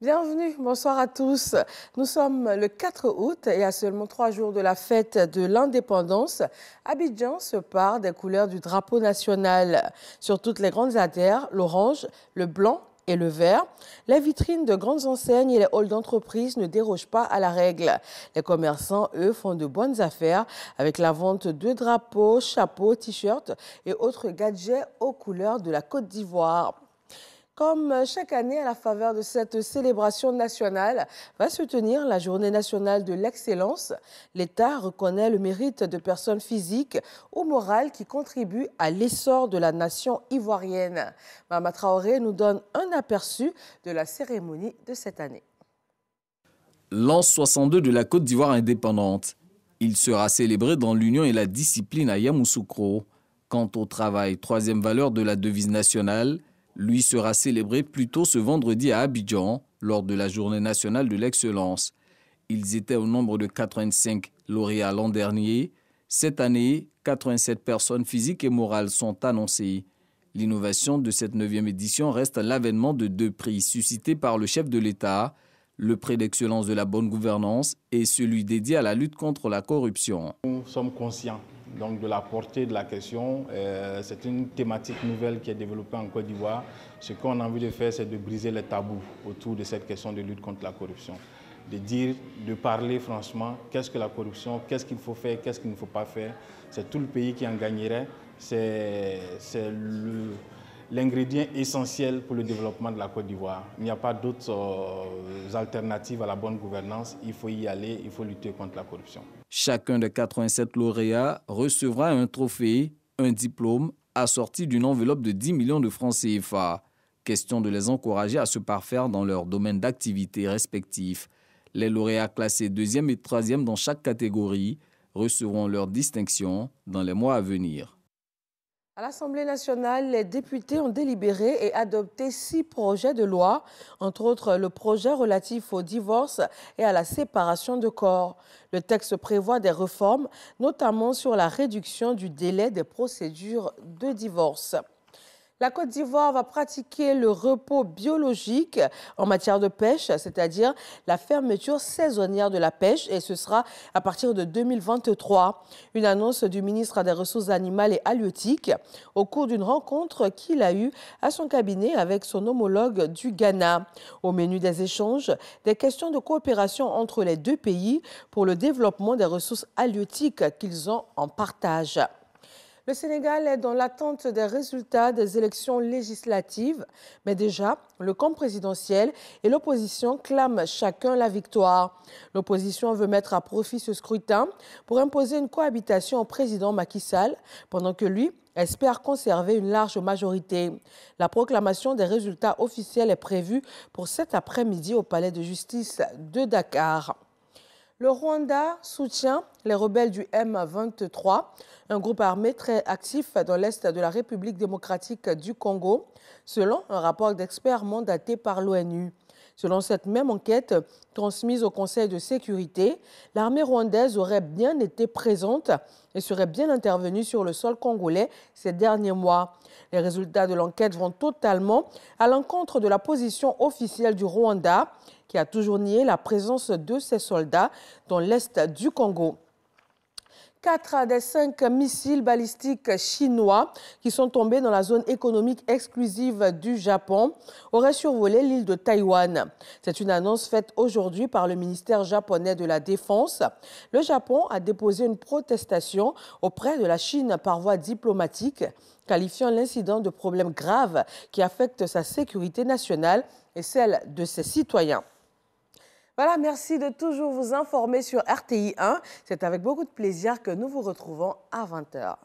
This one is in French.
Bienvenue, bonsoir à tous. Nous sommes le 4 août et à seulement 3 jours de la fête de l'indépendance, Abidjan se pare des couleurs du drapeau national. Sur toutes les grandes artères, l'orange, le blanc et le vert, les vitrines de grandes enseignes et les halls d'entreprise ne dérogent pas à la règle. Les commerçants, eux, font de bonnes affaires avec la vente de drapeaux, chapeaux, t-shirts et autres gadgets aux couleurs de la Côte d'Ivoire. Comme chaque année, à la faveur de cette célébration nationale, va se tenir la Journée nationale de l'excellence. L'État reconnaît le mérite de personnes physiques ou morales qui contribuent à l'essor de la nation ivoirienne. Mama Traoré nous donne un aperçu de la cérémonie de cette année. L'an 62 de la Côte d'Ivoire indépendante. Il sera célébré dans l'union et la discipline à Yamoussoukro. Quant au travail, troisième valeur de la devise nationale, lui sera célébré plus tôt ce vendredi à Abidjan, lors de la Journée nationale de l'excellence. Ils étaient au nombre de 85 lauréats l'an dernier. Cette année, 87 personnes physiques et morales sont annoncées. L'innovation de cette 9e édition reste l'avènement de 2 prix suscités par le chef de l'État, le prix d'excellence de la bonne gouvernance et celui dédié à la lutte contre la corruption. Nous sommes conscients donc de la portée de la question. C'est une thématique nouvelle qui est développée en Côte d'Ivoire. Ce qu'on a envie de faire, c'est de briser les tabous autour de cette question de lutte contre la corruption. De parler franchement, qu'est-ce que la corruption, qu'est-ce qu'il faut faire, qu'est-ce qu'il ne faut pas faire. C'est tout le pays qui en gagnerait. C'est l'ingrédient essentiel pour le développement de la Côte d'Ivoire. Il n'y a pas d'autres alternatives à la bonne gouvernance. Il faut y aller, il faut lutter contre la corruption. Chacun des 87 lauréats recevra un trophée, un diplôme, assorti d'une enveloppe de 10 millions de francs CFA. Question de les encourager à se parfaire dans leur domaine d'activité respectifs. Les lauréats classés 2e et 3e dans chaque catégorie recevront leur distinction dans les mois à venir. À l'Assemblée nationale, les députés ont délibéré et adopté 6 projets de loi, entre autres le projet relatif au divorce et à la séparation de corps. Le texte prévoit des réformes, notamment sur la réduction du délai des procédures de divorce. La Côte d'Ivoire va pratiquer le repos biologique en matière de pêche, c'est-à-dire la fermeture saisonnière de la pêche, et ce sera à partir de 2023. Une annonce du ministre des Ressources animales et halieutiques au cours d'une rencontre qu'il a eue à son cabinet avec son homologue du Ghana. Au menu des échanges, des questions de coopération entre les 2 pays pour le développement des ressources halieutiques qu'ils ont en partage. Le Sénégal est dans l'attente des résultats des élections législatives, mais déjà, le camp présidentiel et l'opposition clament chacun la victoire. L'opposition veut mettre à profit ce scrutin pour imposer une cohabitation au président Macky Sall, pendant que lui espère conserver une large majorité. La proclamation des résultats officiels est prévue pour cet après-midi au palais de justice de Dakar. Le Rwanda soutient les rebelles du M23, un groupe armé très actif dans l'est de la République démocratique du Congo, selon un rapport d'experts mandaté par l'ONU. Selon cette même enquête transmise au Conseil de sécurité, l'armée rwandaise aurait bien été présente et serait bien intervenue sur le sol congolais ces derniers mois. Les résultats de l'enquête vont totalement à l'encontre de la position officielle du Rwanda, qui a toujours nié la présence de ses soldats dans l'est du Congo. 4 des 5 missiles balistiques chinois qui sont tombés dans la zone économique exclusive du Japon auraient survolé l'île de Taïwan. C'est une annonce faite aujourd'hui par le ministère japonais de la Défense. Le Japon a déposé une protestation auprès de la Chine par voie diplomatique, qualifiant l'incident de problème grave qui affecte sa sécurité nationale et celle de ses citoyens. Voilà, merci de toujours vous informer sur RTI 1. C'est avec beaucoup de plaisir que nous vous retrouvons à 20 h.